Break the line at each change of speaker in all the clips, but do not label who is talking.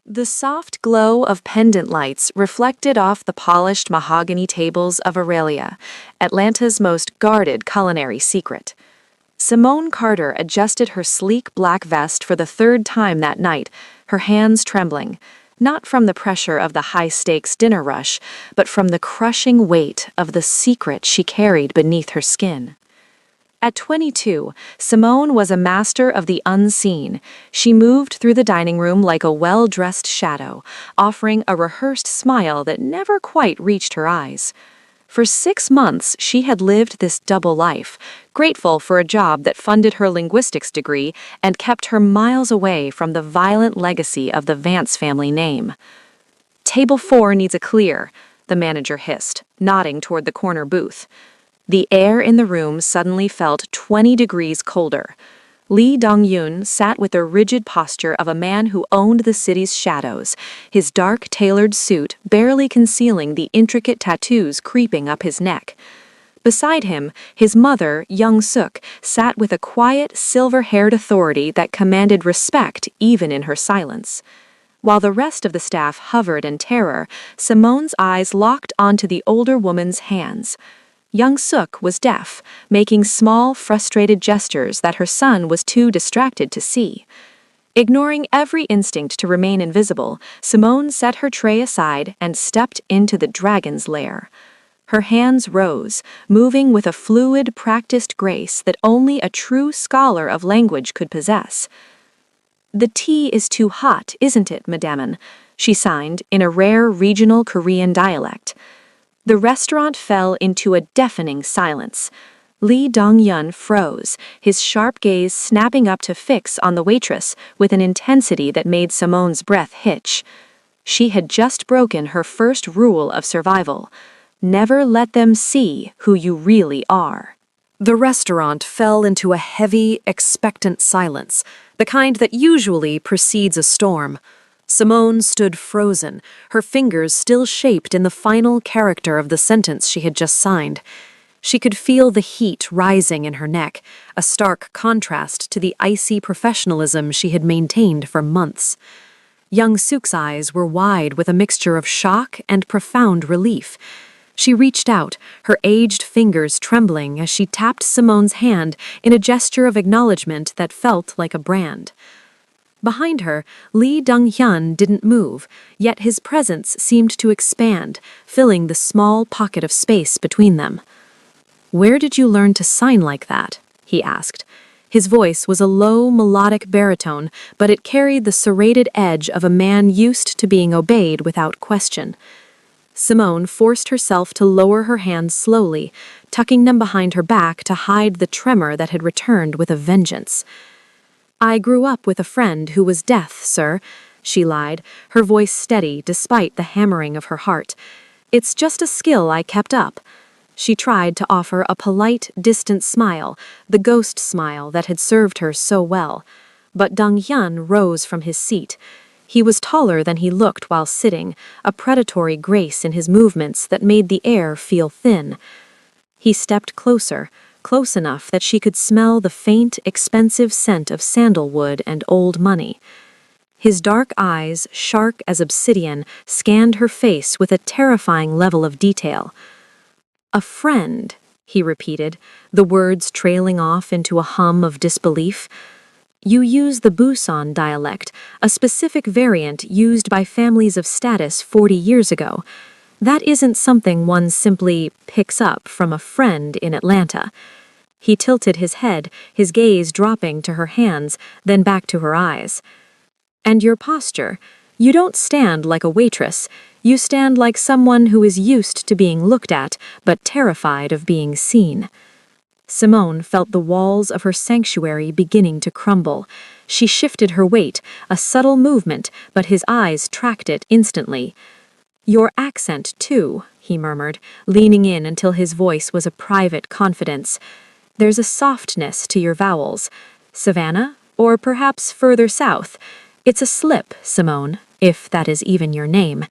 The soft glow of pendant lights reflected off the polished mahogany tables of Aurelia, Atlanta's most guarded culinary secret. Simone Carter adjusted her sleek black vest for the third time that night, her hands trembling, not from the pressure of the high-stakes dinner rush, but from the crushing weight of the secret she carried beneath her skin. At 22, Simone was a master of the unseen. She moved through the dining room like a well-dressed shadow, offering a rehearsed smile that never quite reached her eyes. For 6 months, she had lived this double life, grateful for a job that funded her linguistics degree and kept her miles away from the violent legacy of the Vance family name. "Table 4 needs a clear," the manager hissed, nodding toward the corner booth. The air in the room suddenly felt 20 degrees colder. Lee Dong-yun sat with the rigid posture of a man who owned the city's shadows, his dark tailored suit barely concealing the intricate tattoos creeping up his neck. Beside him, his mother, Young Suk, sat with a quiet, silver-haired authority that commanded respect even in her silence. While the rest of the staff hovered in terror, Simone's eyes locked onto the older woman's hands. Young Suk was deaf, making small, frustrated gestures that her son was too distracted to see. Ignoring every instinct to remain invisible, Simone set her tray aside and stepped into the dragon's lair. Her hands rose, moving with a fluid, practiced grace that only a true scholar of language could possess. "The tea is too hot, isn't it, Madame?" she signed in a rare regional Korean dialect. The restaurant fell into a deafening silence. Lee Dong-yun froze, his sharp gaze snapping up to fix on the waitress with an intensity that made Simone's breath hitch. She had just broken her first rule of survival: never let them see who you really are. The restaurant fell into a heavy, expectant silence, the kind that usually precedes a storm. Simone stood frozen, her fingers still shaped in the final character of the sentence she had just signed. She could feel the heat rising in her neck, a stark contrast to the icy professionalism she had maintained for months. Young Suk's eyes were wide with a mixture of shock and profound relief. She reached out, her aged fingers trembling as she tapped Simone's hand in a gesture of acknowledgement that felt like a brand. Behind her, Lee Dong-hyun didn't move, yet his presence seemed to expand, filling the small pocket of space between them. "Where did you learn to sign like that?" he asked. His voice was a low, melodic baritone, but it carried the serrated edge of a man used to being obeyed without question. Simone forced herself to lower her hands slowly, tucking them behind her back to hide the tremor that had returned with a vengeance. "I grew up with a friend who was deaf, sir," she lied, her voice steady despite the hammering of her heart. "It's just a skill I kept up." She tried to offer a polite, distant smile, the ghost smile that had served her so well. But Dong-hyun rose from his seat. He was taller than he looked while sitting, a predatory grace in his movements that made the air feel thin. He stepped closer, close enough that she could smell the faint, expensive scent of sandalwood and old money. His dark eyes, sharp as obsidian, scanned her face with a terrifying level of detail. "A friend," he repeated, the words trailing off into a hum of disbelief. "You use the Busan dialect, a specific variant used by families of status 40 years ago. That isn't something one simply picks up from a friend in Atlanta." He tilted his head, his gaze dropping to her hands, then back to her eyes. "And your posture? You don't stand like a waitress. You stand like someone who is used to being looked at, but terrified of being seen." Simone felt the walls of her sanctuary beginning to crumble. She shifted her weight, a subtle movement, but his eyes tracked it instantly. "Your accent, too," he murmured, leaning in until his voice was a private confidence. "There's a softness to your vowels. Savannah? Or perhaps further south? It's a slip, Simone, if that is even your name.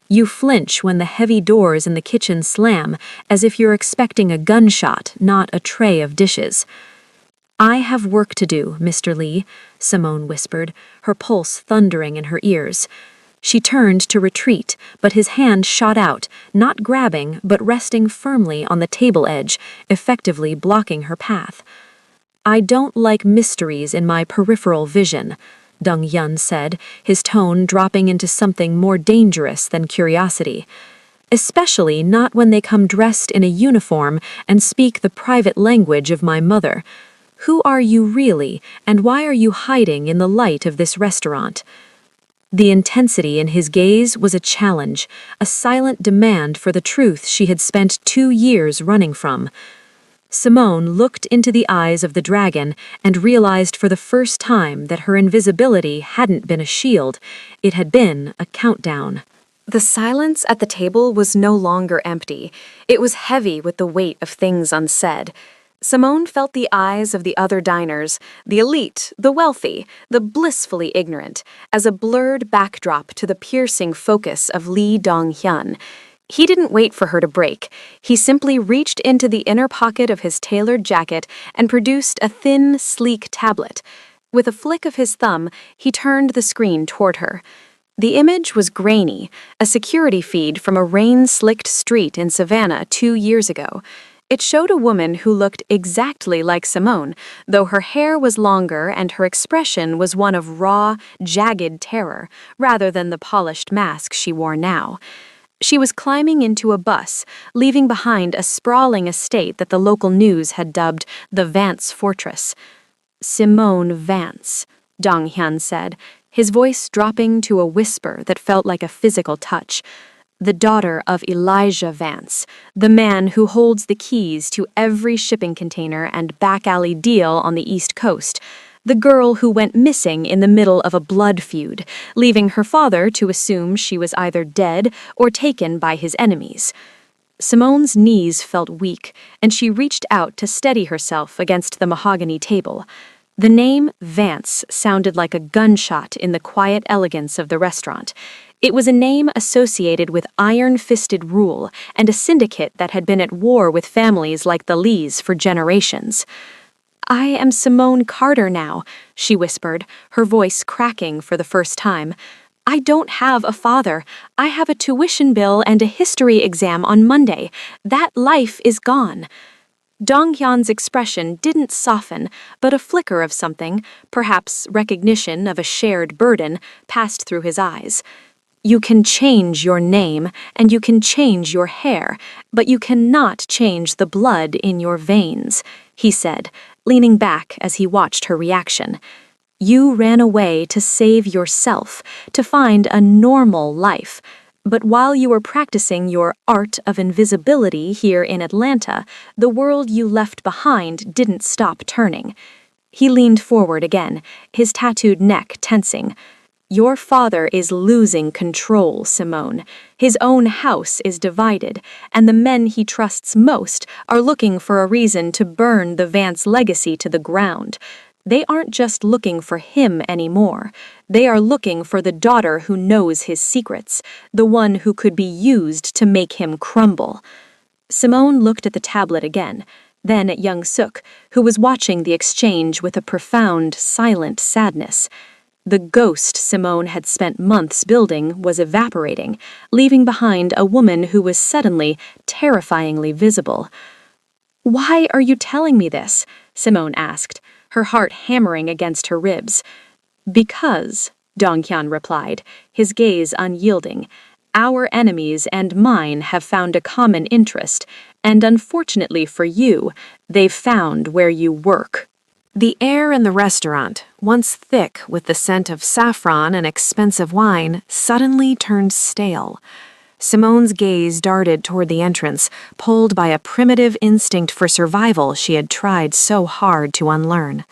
You flinch when the heavy doors in the kitchen slam, as if you're expecting a gunshot, not a tray of dishes." "I have work to do, Mr. Lee," Simone whispered, her pulse thundering in her ears. She turned to retreat, but his hand shot out, not grabbing but resting firmly on the table edge, effectively blocking her path. "I don't like mysteries in my peripheral vision," Dong Hyun said, his tone dropping into something more dangerous than curiosity. "Especially not when they come dressed in a uniform and speak the private language of my mother. Who are you really, and why are you hiding in the light of this restaurant?" The intensity in his gaze was a challenge, a silent demand for the truth she had spent 2 years running from. Simone looked into the eyes of the dragon and realized for the first time that her invisibility hadn't been a shield, it had been a countdown. The silence at the table was no longer empty. It was heavy with the weight of things unsaid. Simone felt the eyes of the other diners, the elite, the wealthy, the blissfully ignorant, as a blurred backdrop to the piercing focus of Lee Dong-hyun. He didn't wait for her to break. He simply reached into the inner pocket of his tailored jacket and produced a thin, sleek tablet. With a flick of his thumb, he turned the screen toward her. The image was grainy, a security feed from a rain-slicked street in Savannah 2 years ago. It showed a woman who looked exactly like Simone, though her hair was longer and her expression was one of raw, jagged terror, rather than the polished mask she wore now. She was climbing into a bus, leaving behind a sprawling estate that the local news had dubbed the Vance Fortress. "Simone Vance," Dong Hyun said, his voice dropping to a whisper that felt like a physical touch. "The daughter of Elijah Vance, the man who holds the keys to every shipping container and back alley deal on the East Coast. The girl who went missing in the middle of a blood feud, leaving her father to assume she was either dead or taken by his enemies." Simone's knees felt weak, and she reached out to steady herself against the mahogany table. The name Vance sounded like a gunshot in the quiet elegance of the restaurant. It was a name associated with iron-fisted rule and a syndicate that had been at war with families like the Lees for generations. "I am Simone Carter now," she whispered, her voice cracking for the first time. "I don't have a father. I have a tuition bill and a history exam on Monday. That life is gone." Dong Hyun's expression didn't soften, but a flicker of something, perhaps recognition of a shared burden, passed through his eyes. "You can change your name, and you can change your hair, but you cannot change the blood in your veins," he said, leaning back as he watched her reaction. "You ran away to save yourself, to find a normal life. But while you were practicing your art of invisibility here in Atlanta, the world you left behind didn't stop turning." He leaned forward again, his tattooed neck tensing. "Your father is losing control, Simone. His own house is divided, and the men he trusts most are looking for a reason to burn the Vance legacy to the ground. They aren't just looking for him anymore. They are looking for the daughter who knows his secrets, the one who could be used to make him crumble." Simone looked at the tablet again, then at young Suk, who was watching the exchange with a profound, silent sadness. The ghost Simone had spent months building was evaporating, leaving behind a woman who was suddenly, terrifyingly visible. "Why are you telling me this?" Simone asked, her heart hammering against her ribs. "Because," Dong Hyun replied, his gaze unyielding, "our enemies and mine have found a common interest, and unfortunately for you, they've found where you work." The air in the restaurant, once thick with the scent of saffron and expensive wine, suddenly turned stale. Simone's gaze darted toward the entrance, pulled by a primitive instinct for survival she had tried so hard to unlearn.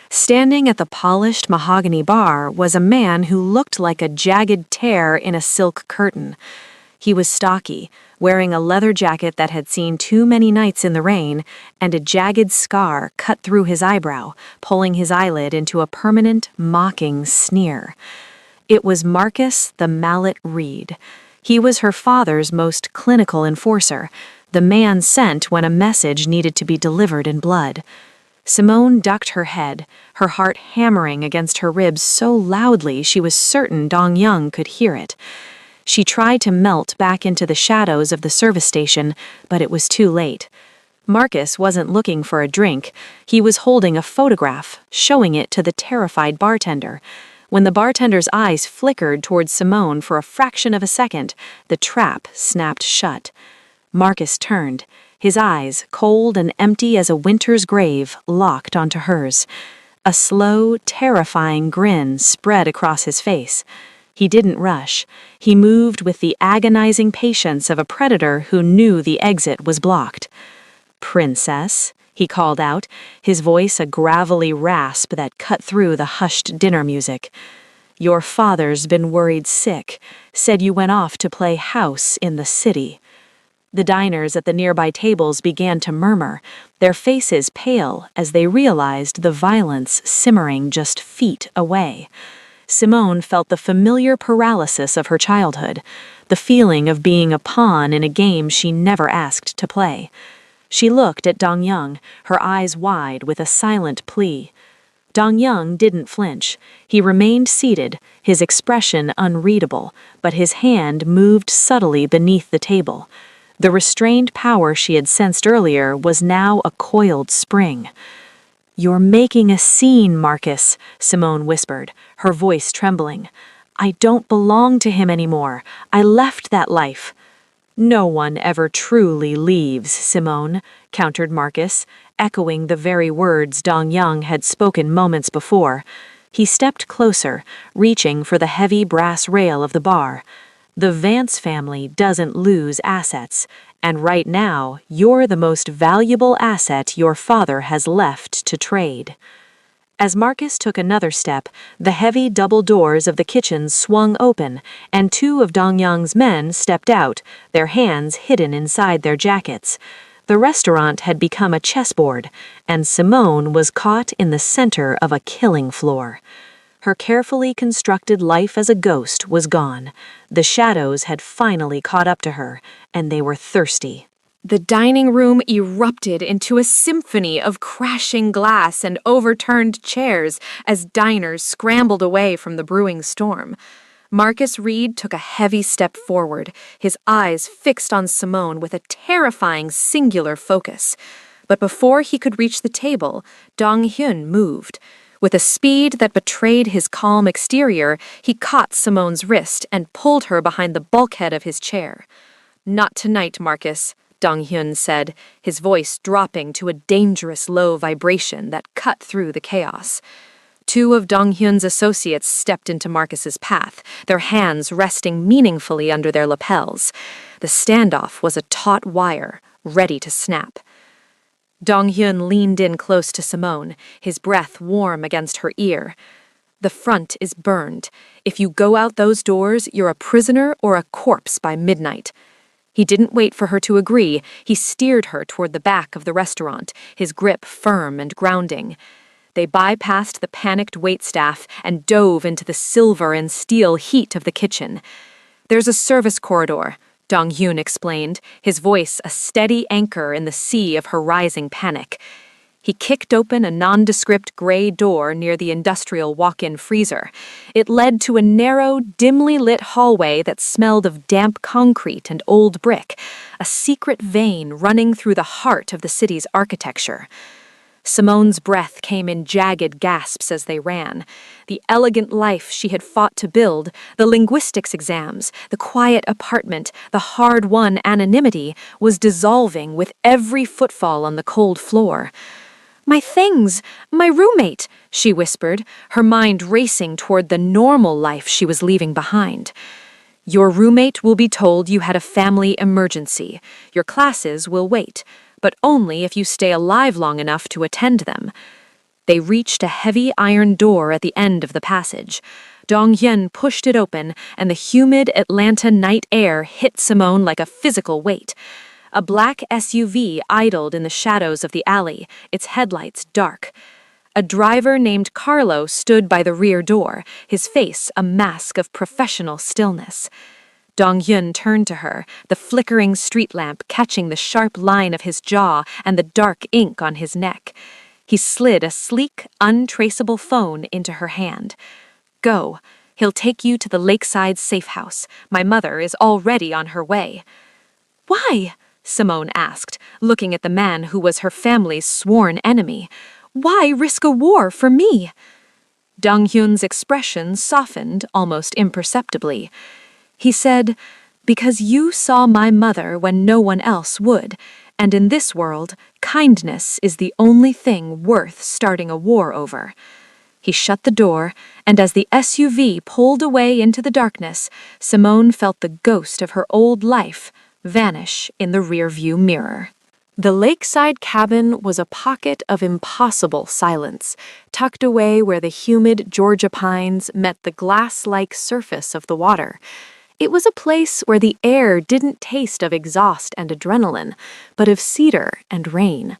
Standing at the polished mahogany bar was a man who looked like a jagged tear in a silk curtain. He was stocky, wearing a leather jacket that had seen too many nights in the rain, and a jagged scar cut through his eyebrow, pulling his eyelid into a permanent, mocking sneer. It was Marcus the Mallet Reed. He was her father's most clinical enforcer, the man sent when a message needed to be delivered in blood. Simone ducked her head, her heart hammering against her ribs so loudly she was certain Dong-young could hear it. She tried to melt back into the shadows of the service station, but it was too late. Marcus wasn't looking for a drink. He was holding a photograph, showing it to the terrified bartender. When the bartender's eyes flickered towards Simone for a fraction of a second, the trap snapped shut. Marcus turned. His eyes, cold and empty as a winter's grave, locked onto hers. A slow, terrifying grin spread across his face. He didn't rush. He moved with the agonizing patience of a predator who knew the exit was blocked. "Princess," he called out, his voice a gravelly rasp that cut through the hushed dinner music. "Your father's been worried sick, said you went off to play house in the city." The diners at the nearby tables began to murmur, their faces pale as they realized the violence simmering just feet away. Simone felt the familiar paralysis of her childhood, the feeling of being a pawn in a game she never asked to play. She looked at Dong-young, her eyes wide with a silent plea. Dong-young didn't flinch. He remained seated, his expression unreadable, but his hand moved subtly beneath the table. The restrained power she had sensed earlier was now a coiled spring. "You're making a scene, Marcus," Simone whispered, her voice trembling. "I don't belong to him anymore. I left that life." "No one ever truly leaves, Simone," countered Marcus, echoing the very words Dong-young had spoken moments before. He stepped closer, reaching for the heavy brass rail of the bar. "The Vance family doesn't lose assets, and right now you're the most valuable asset your father has left to trade." As Marcus took another step, the heavy double doors of the kitchen swung open, and two of Dong-young's men stepped out, their hands hidden inside their jackets. The restaurant had become a chessboard, and Simone was caught in the center of a killing floor. Her carefully constructed life as a ghost was gone. The shadows had finally caught up to her, and they were thirsty. The dining room erupted into a symphony of crashing glass and overturned chairs as diners scrambled away from the brewing storm. Marcus Reed took a heavy step forward, his eyes fixed on Simone with a terrifying singular focus. But before he could reach the table, Dong-hyun moved. With a speed that betrayed his calm exterior, he caught Simone's wrist and pulled her behind the bulkhead of his chair. "Not tonight, Marcus," Dong-hyun said, his voice dropping to a dangerous low vibration that cut through the chaos. Two of Dong-hyun's associates stepped into Marcus's path, their hands resting meaningfully under their lapels. The standoff was a taut wire, ready to snap. Dong-hyun leaned in close to Simone, his breath warm against her ear. "The front is burned. If you go out those doors, you're a prisoner or a corpse by midnight." He didn't wait for her to agree. He steered her toward the back of the restaurant, his grip firm and grounding. They bypassed the panicked waitstaff and dove into the silver and steel heat of the kitchen. "There's a service corridor," Dong-hyun explained, his voice a steady anchor in the sea of her rising panic. He kicked open a nondescript gray door near the industrial walk-in freezer. It led to a narrow, dimly lit hallway that smelled of damp concrete and old brick, a secret vein running through the heart of the city's architecture. Simone's breath came in jagged gasps as they ran. The elegant life she had fought to build, the linguistics exams, the quiet apartment, the hard-won anonymity, was dissolving with every footfall on the cold floor. "My things! My roommate!" she whispered, her mind racing toward the normal life she was leaving behind. "Your roommate will be told you had a family emergency. Your classes will wait, but only if you stay alive long enough to attend them." They reached a heavy iron door at the end of the passage. Dong-hyun pushed it open, and the humid Atlanta night air hit Simone like a physical weight. A black SUV idled in the shadows of the alley, its headlights dark. A driver named Carlo stood by the rear door, his face a mask of professional stillness. Dong-hyun turned to her, the flickering street lamp catching the sharp line of his jaw and the dark ink on his neck. He slid a sleek, untraceable phone into her hand. "Go. He'll take you to the lakeside safe house. My mother is already on her way." "Why?" Simone asked, looking at the man who was her family's sworn enemy. "Why risk a war for me?" Dong-hyun's expression softened almost imperceptibly. He said, "Because you saw my mother when no one else would, and in this world, kindness is the only thing worth starting a war over." He shut the door, and as the SUV pulled away into the darkness, Simone felt the ghost of her old life vanish in the rearview mirror. The lakeside cabin was a pocket of impossible silence, tucked away where the humid Georgia pines met the glass-like surface of the water. It was a place where the air didn't taste of exhaust and adrenaline, but of cedar and rain.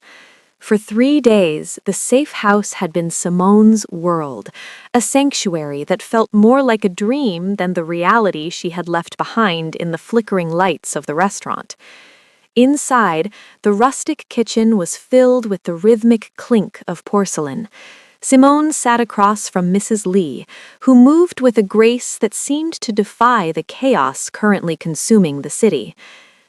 For 3 days, the safe house had been Simone's world, a sanctuary that felt more like a dream than the reality she had left behind in the flickering lights of the restaurant. Inside, the rustic kitchen was filled with the rhythmic clink of porcelain. Simone sat across from Mrs. Lee, who moved with a grace that seemed to defy the chaos currently consuming the city.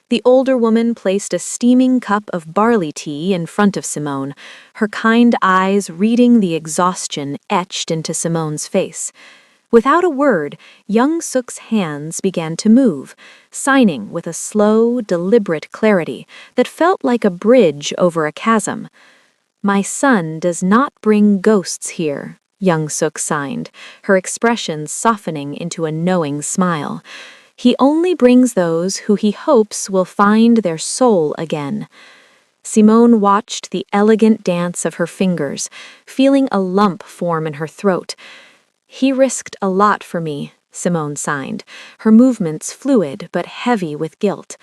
The older woman placed a steaming cup of barley tea in front of Simone, her kind eyes reading the exhaustion etched into Simone's face. Without a word, young Suk's hands began to move, signing with a slow, deliberate clarity that felt like a bridge over a chasm. "My son does not bring ghosts here," young Suk signed, her expression softening into a knowing smile. "He only brings those who he hopes will find their soul again." Simone watched the elegant dance of her fingers, feeling a lump form in her throat. "He risked a lot for me," Simone signed, her movements fluid but heavy with guilt.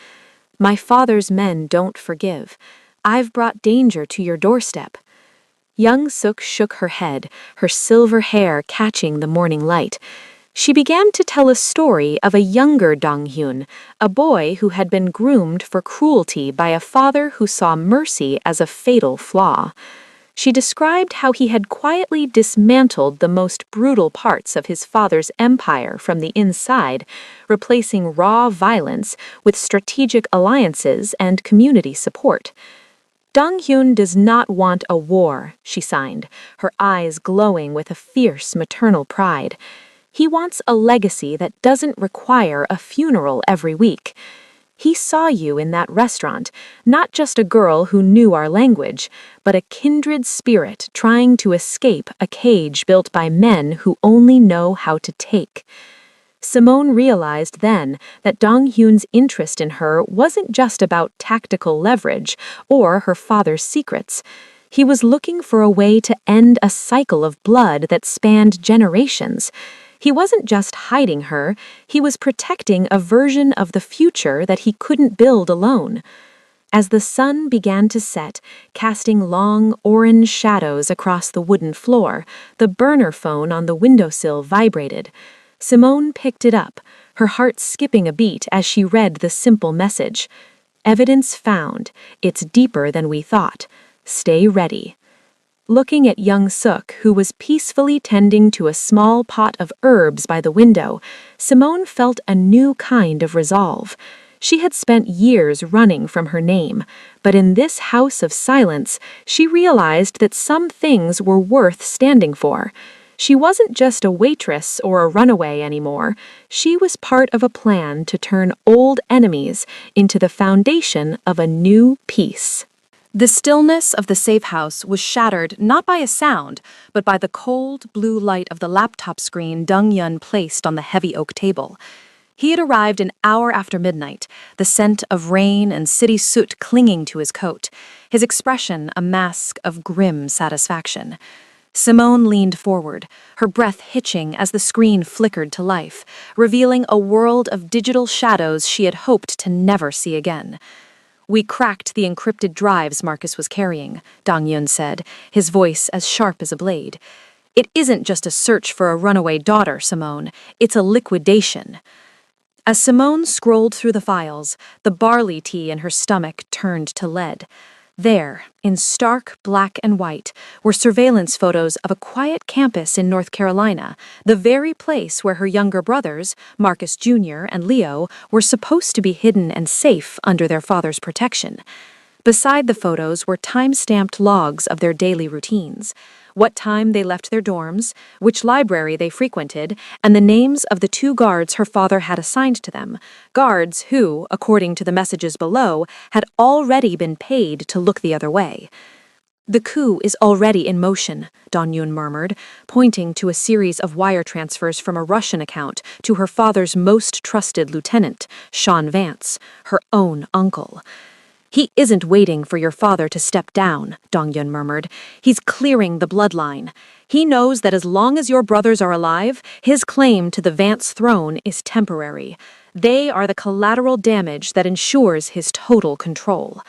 "My father's men don't forgive. I've brought danger to your doorstep." Young Suk shook her head, her silver hair catching the morning light. She began to tell a story of a younger Dong-hyun, a boy who had been groomed for cruelty by a father who saw mercy as a fatal flaw. She described how he had quietly dismantled the most brutal parts of his father's empire from the inside, replacing raw violence with strategic alliances and community support. "Dong-hyun does not want a war," she signed, her eyes glowing with a fierce maternal pride. "He wants a legacy that doesn't require a funeral every week. He saw you in that restaurant, not just a girl who knew our language, but a kindred spirit trying to escape a cage built by men who only know how to take." Simone realized then that Dong-hyun's interest in her wasn't just about tactical leverage or her father's secrets. He was looking for a way to end a cycle of blood that spanned generations. He wasn't just hiding her, he was protecting a version of the future that he couldn't build alone. As the sun began to set, casting long orange shadows across the wooden floor, the burner phone on the windowsill vibrated. Simone picked it up, her heart skipping a beat as she read the simple message. "Evidence found. It's deeper than we thought. Stay ready." Looking at young Suk, who was peacefully tending to a small pot of herbs by the window, Simone felt a new kind of resolve. She had spent years running from her name, but in this house of silence, she realized that some things were worth standing for. She wasn't just a waitress or a runaway anymore. She was part of a plan to turn old enemies into the foundation of a new peace. The stillness of the safe house was shattered not by a sound, but by the cold, blue light of the laptop screen Dong-hyun placed on the heavy oak table. He had arrived an hour after midnight, the scent of rain and city soot clinging to his coat, his expression a mask of grim satisfaction. Simone leaned forward, her breath hitching as the screen flickered to life, revealing a world of digital shadows she had hoped to never see again. "We cracked the encrypted drives Marcus was carrying," Dong-hyun said, his voice as sharp as a blade. "It isn't just a search for a runaway daughter, Simone. It's a liquidation." As Simone scrolled through the files, the barley tea in her stomach turned to lead. There, in stark black and white, were surveillance photos of a quiet campus in North Carolina, the very place where her younger brothers, Marcus Jr. and Leo, were supposed to be hidden and safe under their father's protection. Beside the photos were time-stamped logs of their daily routines, what time they left their dorms, which library they frequented, and the names of the 2 guards her father had assigned to them, guards who, according to the messages below, had already been paid to look the other way. "The coup is already in motion," Dong-Yun murmured, pointing to a series of wire transfers from a Russian account to her father's most trusted lieutenant, Sean Vance, her own uncle. "He isn't waiting for your father to step down," Dong-Yun murmured. "He's clearing the bloodline. He knows that as long as your brothers are alive, his claim to the Vance throne is temporary. They are the collateral damage that ensures his total control."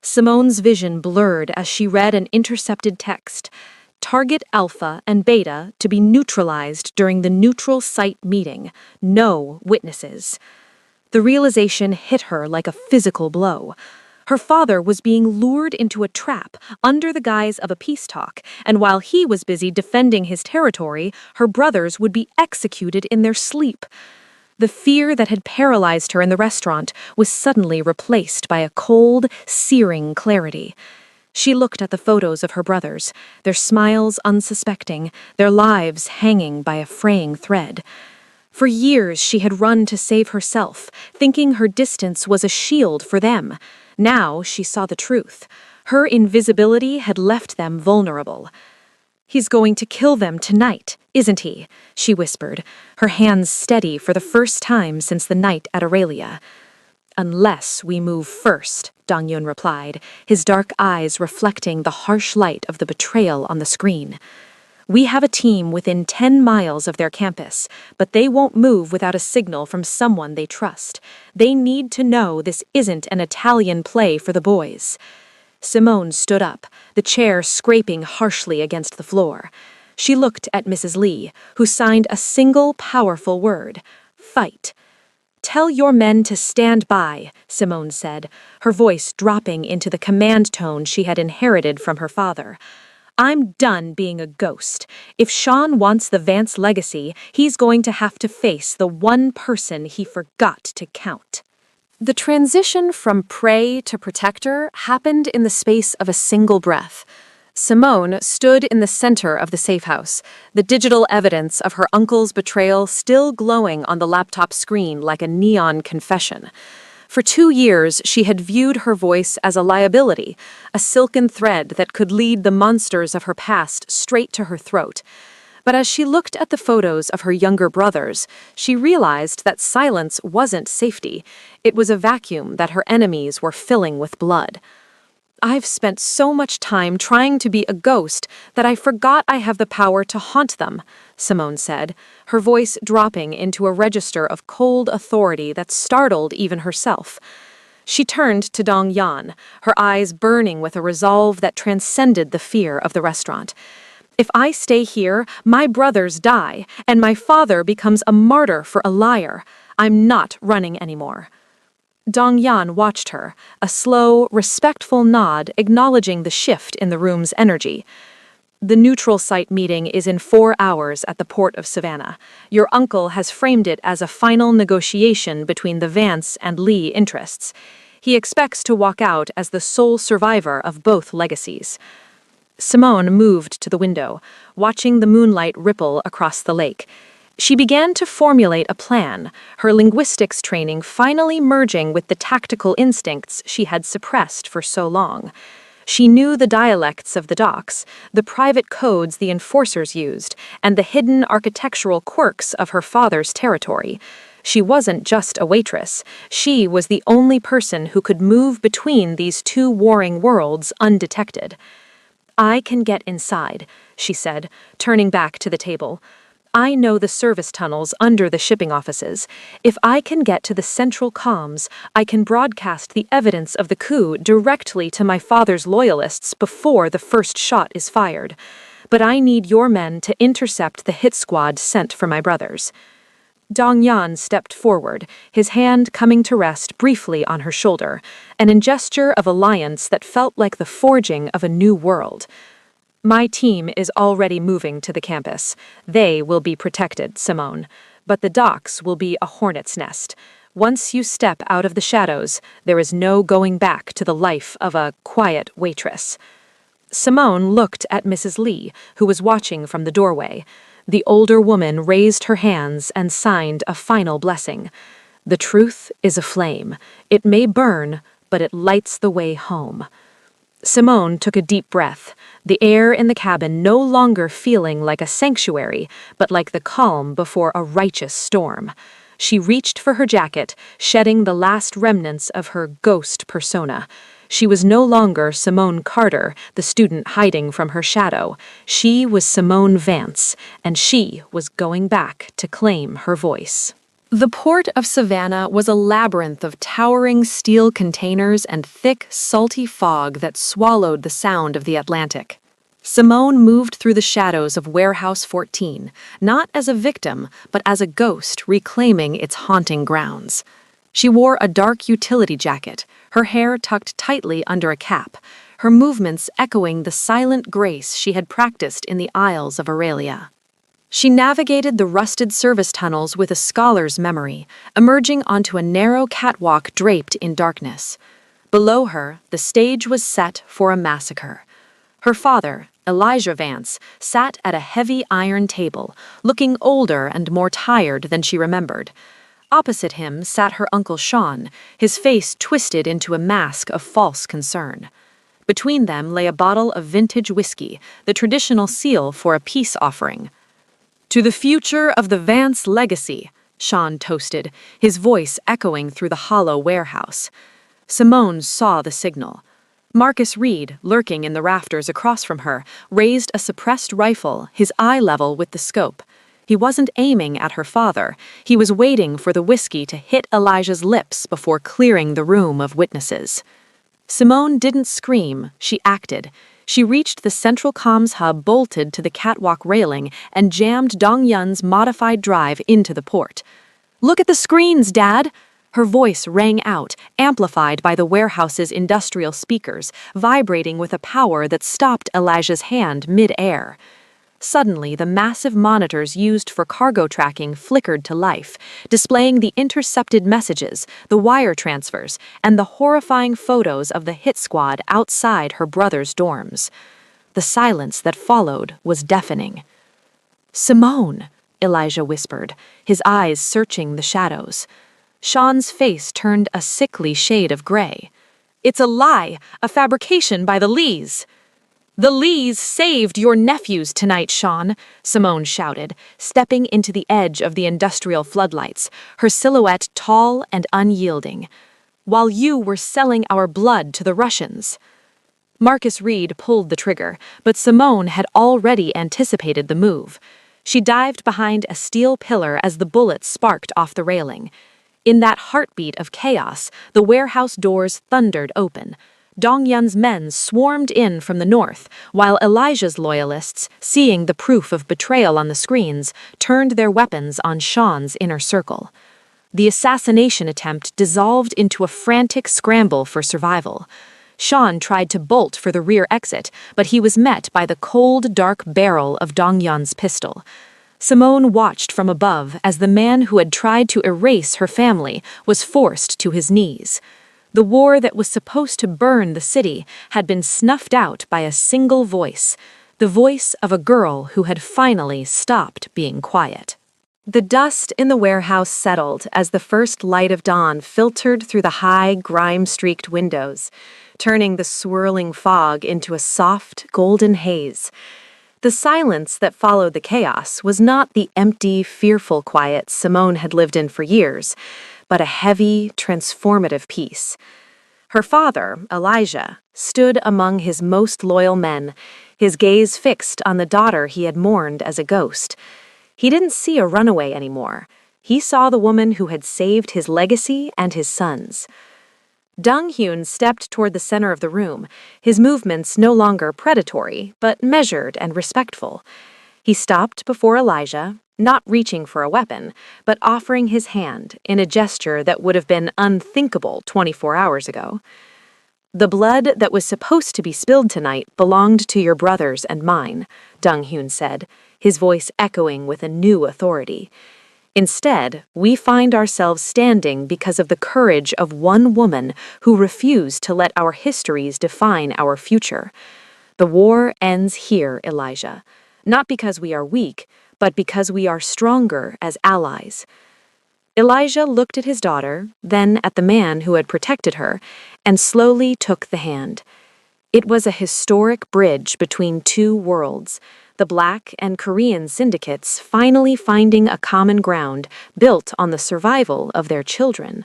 Simone's vision blurred as she read an intercepted text. "Target Alpha and Beta to be neutralized during the neutral site meeting. No witnesses." The realization hit her like a physical blow. Her father was being lured into a trap under the guise of a peace talk, and while he was busy defending his territory, her brothers would be executed in their sleep. The fear that had paralyzed her in the restaurant was suddenly replaced by a cold, searing clarity. She looked at the photos of her brothers, their smiles unsuspecting, their lives hanging by a fraying thread. For years she had run to save herself, thinking her distance was a shield for them. Now she saw the truth. Her invisibility had left them vulnerable. "He's going to kill them tonight, isn't he?" she whispered, her hands steady for the first time since the night at Aurelia. "Unless we move first," Dong-Yun replied, his dark eyes reflecting the harsh light of the betrayal on the screen. "We have a team within 10 miles of their campus, but they won't move without a signal from someone they trust. They need to know this isn't an Italian play for the boys." Simone stood up, the chair scraping harshly against the floor. She looked at Mrs. Lee, who signed a single powerful word: fight. "Tell your men to stand by," Simone said, her voice dropping into the command tone she had inherited from her father. "I'm done being a ghost. If Sean wants the Vance legacy, he's going to have to face the one person he forgot to count." The transition from prey to protector happened in the space of a single breath. Simone stood in the center of the safe house, the digital evidence of her uncle's betrayal still glowing on the laptop screen like a neon confession. For 2 years, she had viewed her voice as a liability, a silken thread that could lead the monsters of her past straight to her throat. But as she looked at the photos of her younger brothers, she realized that silence wasn't safety. It was a vacuum that her enemies were filling with blood. "I've spent so much time trying to be a ghost that I forgot I have the power to haunt them," Simone said, her voice dropping into a register of cold authority that startled even herself. She turned to Dong-Yan, her eyes burning with a resolve that transcended the fear of the restaurant. "If I stay here, my brothers die, and my father becomes a martyr for a liar. I'm not running anymore." Dong-Yan watched her, a slow, respectful nod acknowledging the shift in the room's energy. "The neutral site meeting is in 4 hours at the port of Savannah. Your uncle has framed it as a final negotiation between the Vance and Lee interests. He expects to walk out as the sole survivor of both legacies." Simone moved to the window, watching the moonlight ripple across the lake. She began to formulate a plan, her linguistics training finally merging with the tactical instincts she had suppressed for so long. She knew the dialects of the docks, the private codes the enforcers used, and the hidden architectural quirks of her father's territory. She wasn't just a waitress. She was the only person who could move between these 2 warring worlds undetected. "I can get inside," she said, turning back to the table. "I know the service tunnels under the shipping offices. If I can get to the central comms, I can broadcast the evidence of the coup directly to my father's loyalists before the first shot is fired. But I need your men to intercept the hit squad sent for my brothers." Dong-yan stepped forward, his hand coming to rest briefly on her shoulder, in gesture of alliance that felt like the forging of a new world. My team is already moving to the campus. They will be protected, Simone. But the docks will be a hornet's nest. Once you step out of the shadows, there is no going back to the life of a quiet waitress. Simone looked at Mrs. Lee, who was watching from the doorway. The older woman raised her hands and signed a final blessing. The truth is a flame. It may burn, but it lights the way home. Simone took a deep breath, the air in the cabin no longer feeling like a sanctuary, but like the calm before a righteous storm. She reached for her jacket, shedding the last remnants of her ghost persona. She was no longer Simone Carter, the student hiding from her shadow. She was Simone Vance, and she was going back to claim her voice. The port of Savannah was a labyrinth of towering steel containers and thick, salty fog that swallowed the sound of the Atlantic. Simone moved through the shadows of Warehouse 14, not as a victim, but as a ghost reclaiming its haunting grounds. She wore a dark utility jacket, her hair tucked tightly under a cap, her movements echoing the silent grace she had practiced in the aisles of Aurelia. She navigated the rusted service tunnels with a scholar's memory, emerging onto a narrow catwalk draped in darkness. Below her, the stage was set for a massacre. Her father, Elijah Vance, sat at a heavy iron table, looking older and more tired than she remembered. Opposite him sat her Uncle Sean, his face twisted into a mask of false concern. Between them lay a bottle of vintage whiskey, the traditional seal for a peace offering. "To the future of the Vance legacy," Sean toasted, his voice echoing through the hollow warehouse. Simone saw the signal. Marcus Reed, lurking in the rafters across from her, raised a suppressed rifle, his eye level with the scope. He wasn't aiming at her father. He was waiting for the whiskey to hit Elijah's lips before clearing the room of witnesses. Simone didn't scream, she acted. She reached the central comms hub bolted to the catwalk railing and jammed Dong-yun's modified drive into the port. "Look at the screens, Dad!" Her voice rang out, amplified by the warehouse's industrial speakers, vibrating with a power that stopped Elijah's hand mid-air. Suddenly, the massive monitors used for cargo tracking flickered to life, displaying the intercepted messages, the wire transfers, and the horrifying photos of the hit squad outside her brother's dorms. The silence that followed was deafening. "Simone," Elijah whispered, his eyes searching the shadows. Sean's face turned a sickly shade of gray. "It's a lie, a fabrication by the Lees." "The Lees saved your nephews tonight, Sean," Simone shouted, stepping into the edge of the industrial floodlights, her silhouette tall and unyielding. "While you were selling our blood to the Russians." Marcus Reed pulled the trigger, but Simone had already anticipated the move. She dived behind a steel pillar as the bullet sparked off the railing. In that heartbeat of chaos, the warehouse doors thundered open. Dong-yun's men swarmed in from the north, while Elijah's loyalists, seeing the proof of betrayal on the screens, turned their weapons on Sean's inner circle. The assassination attempt dissolved into a frantic scramble for survival. Sean tried to bolt for the rear exit, but he was met by the cold, dark barrel of Dong-yun's pistol. Simone watched from above as the man who had tried to erase her family was forced to his knees. The war that was supposed to burn the city had been snuffed out by a single voice, the voice of a girl who had finally stopped being quiet. The dust in the warehouse settled as the first light of dawn filtered through the high, grime-streaked windows, turning the swirling fog into a soft, golden haze. The silence that followed the chaos was not the empty, fearful quiet Simone had lived in for years, but a heavy, transformative peace. Her father, Elijah, stood among his most loyal men, his gaze fixed on the daughter he had mourned as a ghost. He didn't see a runaway anymore. He saw the woman who had saved his legacy and his sons. Dong-hyun stepped toward the center of the room, his movements no longer predatory, but measured and respectful. He stopped before Elijah, not reaching for a weapon, but offering his hand in a gesture that would have been unthinkable 24 hours ago. "The blood that was supposed to be spilled tonight belonged to your brothers and mine," Dong-hyun said, his voice echoing with a new authority. "Instead, we find ourselves standing because of the courage of one woman who refused to let our histories define our future. The war ends here, Elijah, not because we are weak, but because we are stronger as allies." Elijah looked at his daughter, then at the man who had protected her, and slowly took the hand. It was a historic bridge between two worlds, the Black and Korean syndicates finally finding a common ground built on the survival of their children.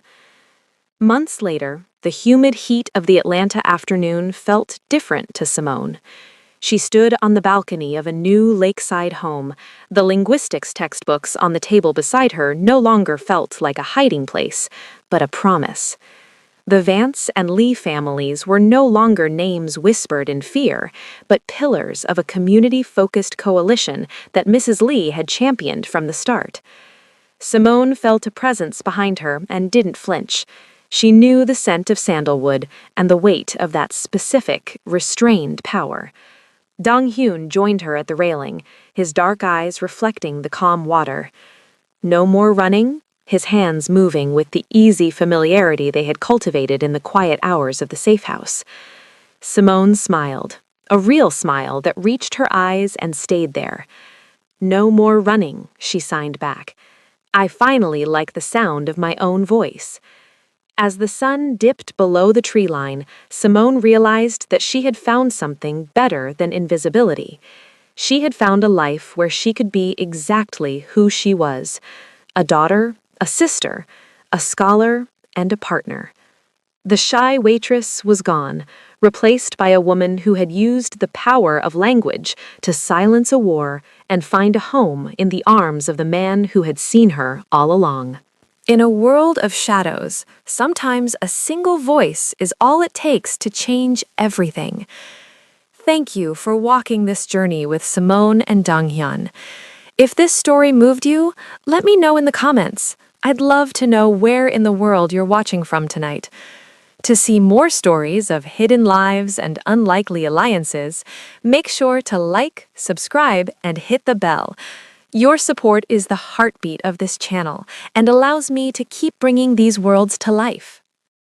Months later, the humid heat of the Atlanta afternoon felt different to Simone. She stood on the balcony of a new lakeside home. The linguistics textbooks on the table beside her no longer felt like a hiding place, but a promise. The Vance and Lee families were no longer names whispered in fear, but pillars of a community-focused coalition that Mrs. Lee had championed from the start. Simone felt a presence behind her and didn't flinch. She knew the scent of sandalwood and the weight of that specific, restrained power. Dong-hyun joined her at the railing, his dark eyes reflecting the calm water. No more running, his hands moving with the easy familiarity they had cultivated in the quiet hours of the safe house. Simone smiled, a real smile that reached her eyes and stayed there. "No more running," she signed back. "I finally like the sound of my own voice." As the sun dipped below the tree line, Simone realized that she had found something better than invisibility. She had found a life where she could be exactly who she was: a daughter, a sister, a scholar, and a partner. The shy waitress was gone, replaced by a woman who had used the power of language to silence a war and find a home in the arms of the man who had seen her all along. In a world of shadows, sometimes a single voice is all it takes to change everything. Thank you for walking this journey with Simone and Dong-hyun. If this story moved you, let me know in the comments. I'd love to know where in the world you're watching from tonight. To see more stories of hidden lives and unlikely alliances, make sure to like, subscribe, and hit the bell. Your support is the heartbeat of this channel and allows me to keep bringing these worlds to life.